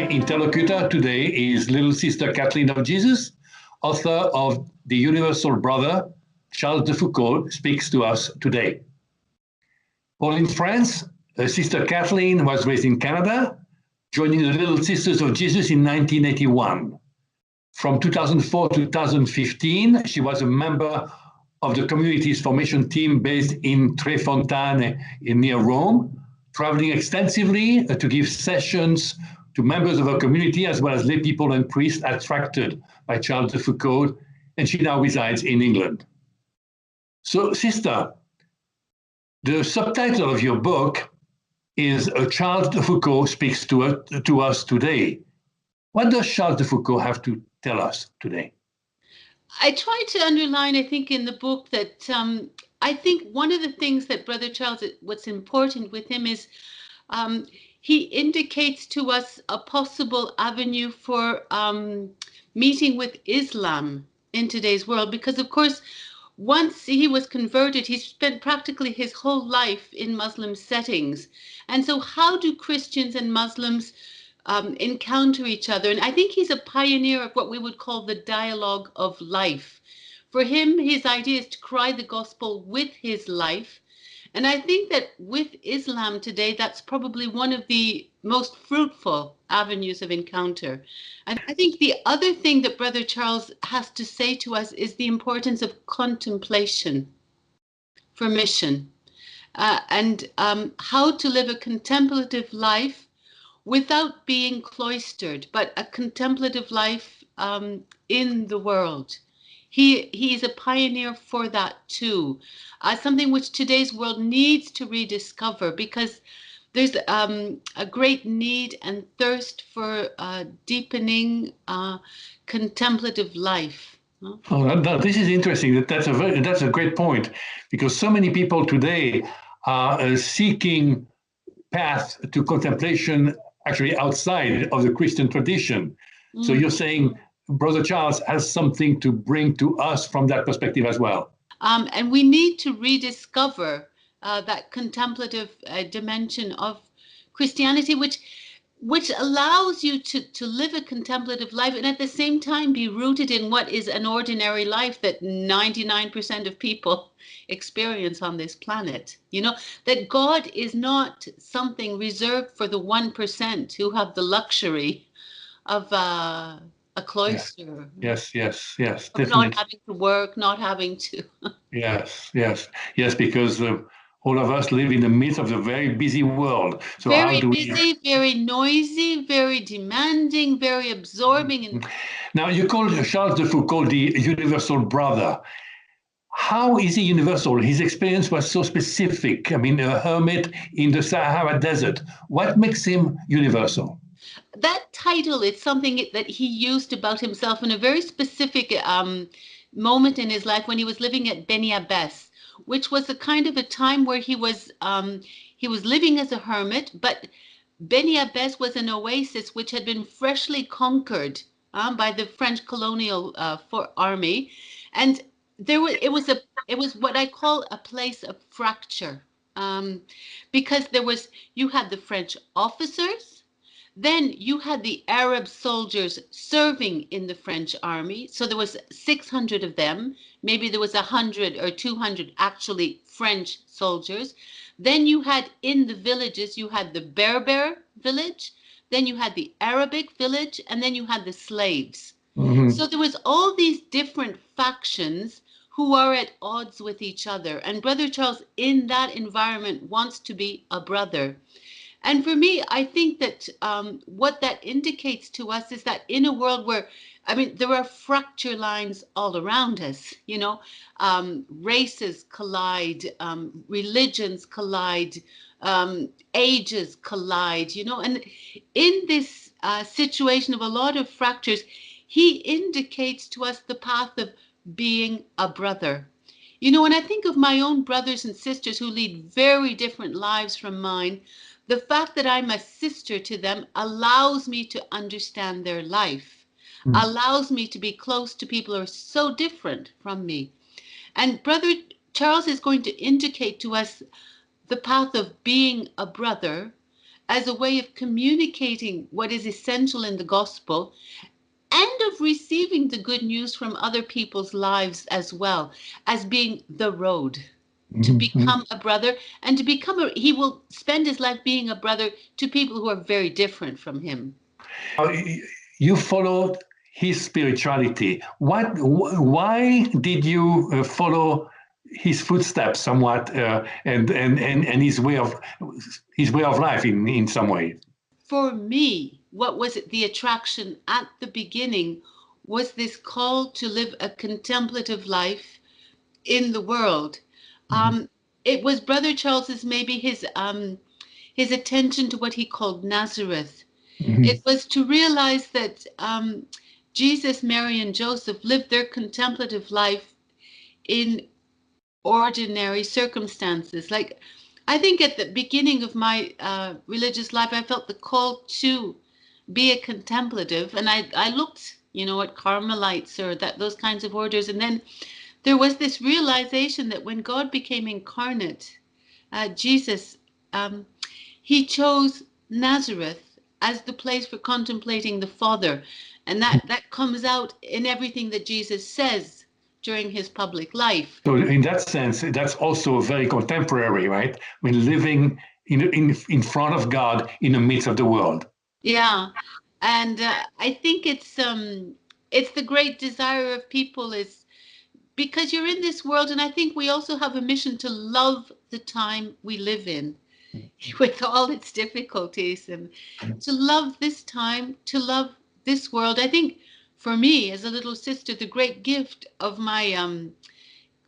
My interlocutor today is little Sister Kathleen of Jesus, author of The Universal Brother. Charles de Foucauld speaks to us today. Born in France, Sister Kathleen was raised in Canada, joining the Little Sisters of Jesus in 1981. From 2004 to 2015, she was a member of the community's formation team based in Trefontane near Rome, traveling extensively to give sessions to members of her community as well as lay people and priests attracted by Charles de Foucauld, and she now resides in England. So, Sister, the subtitle of your book is Charles de Foucauld Speaks to Us Today. What does Charles de Foucauld have to tell us today? I try to underline, I think, in the book that I think one of the things that Brother Charles, what's important with him is he indicates to us a possible avenue for meeting with Islam in today's world, because, of course, once he was converted, he spent practically his whole life in Muslim settings. And so how do Christians and Muslims encounter each other? And I think he's a pioneer of what we would call the dialogue of life. For him, his idea is to cry the gospel with his life. And I think that with Islam today, that's probably one of the most fruitful avenues of encounter. And I think the other thing that Brother Charles has to say to us is the importance of contemplation for mission, and how to live a contemplative life without being cloistered, but a contemplative life in the world. He's a pioneer for that too, something which today's world needs to rediscover, because there's a great need and thirst for deepening contemplative life. Oh, this is interesting. That's a great point, because so many people today are seeking paths to contemplation actually outside of the Christian tradition. So you're saying Brother Charles has something to bring to us from that perspective as well. And we need to rediscover that contemplative dimension of Christianity, which allows you to live a contemplative life and at the same time be rooted in what is an ordinary life that 99% of people experience on this planet. You know, that God is not something reserved for the 1% who have the luxury of a cloister. Yes, definitely. Not having to work, not having to. Yes, because all of us live in the midst of a very busy world. So very busy, very noisy, very demanding, very absorbing. Now, you call Charles de Foucauld the universal brother. How is he universal? His experience was so specific. I mean, a hermit in the Sahara Desert. What makes him universal? That title is something that he used about himself in a very specific moment in his life when he was living at Beni Abbas, which was a kind of a time where he was living as a hermit, but Beni Abbas was an oasis which had been freshly conquered by the French colonial army, and it was what I call a place of fracture, because you had the French officers. Then you had the Arab soldiers serving in the French army. So there was 600 of them. Maybe there was 100 or 200 actually French soldiers. Then you had in the villages, you had the Berber village. Then you had the Arabic village. And then you had the slaves. Mm-hmm. So there was all these different factions who are at odds with each other. And Brother Charles, in that environment, wants to be a brother. And for me, I think that what that indicates to us is that in a world where, I mean, there are fracture lines all around us, you know, races collide, religions collide, ages collide, you know, and in this situation of a lot of fractures, he indicates to us the path of being a brother. You know, when I think of my own brothers and sisters who lead very different lives from mine, the fact that I'm a sister to them allows me to understand their life, allows me to be close to people who are so different from me. And Brother Charles is going to indicate to us the path of being a brother as a way of communicating what is essential in the gospel and of receiving the good news from other people's lives as well, as being the road to become a brother, and to become he will spend his life being a brother to people who are very different from him. You followed his spirituality. Why did you follow his footsteps somewhat, and his way of life in some way? For me, what was the attraction at the beginning was this call to live a contemplative life in the world. It was Brother Charles's, maybe his attention to what he called Nazareth. It was to realize that Jesus, Mary, and Joseph lived their contemplative life in ordinary circumstances. Like, I think at the beginning of my religious life, I felt the call to be a contemplative, and I looked, at Carmelites or those kinds of orders, and then there was this realization that when God became incarnate, Jesus, he chose Nazareth as the place for contemplating the Father, and that comes out in everything that Jesus says during his public life. So in that sense, that's also very contemporary, right? When living in front of God in the midst of the world. Yeah, and I think it's the great desire of people, is because you're in this world, and I think we also have a mission to love the time we live in, with all its difficulties, and to love this time, to love this world. I think for me, as a little sister, the great gift of my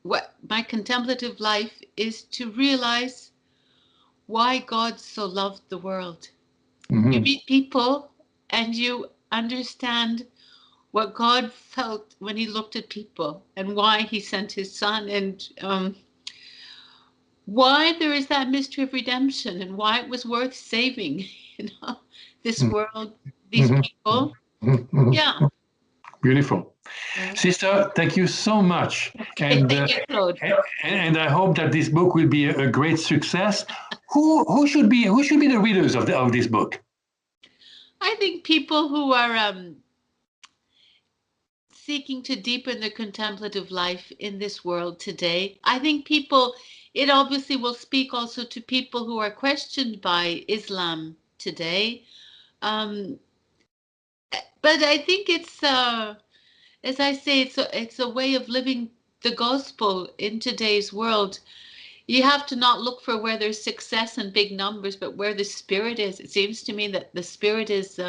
my contemplative life is to realize why God so loved the world. You meet people and you understand what God felt when he looked at people, and why he sent his son, and why there is that mystery of redemption, and why it was worth saving, this world, these people. Yeah. Beautiful. Sister, thank you so much. Okay, thank you, Claude. And I hope that this book will be a great success. Who should be the readers of this book? I think people who are seeking to deepen their contemplative life in this world today. I think it obviously will speak also to people who are questioned by Islam today. But I think it's, as I say, it's a way of living the gospel in today's world. You have to not look for where there's success and big numbers, but where the Spirit is. It seems to me that the Spirit is,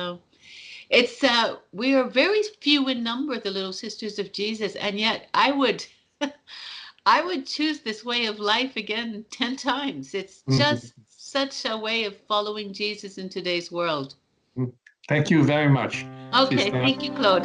we are very few in number, the Little Sisters of Jesus, and yet I would choose this way of life again 10 times. It's just such a way of following Jesus in today's world. Thank you very much. Okay, Sister. thank you, Claude.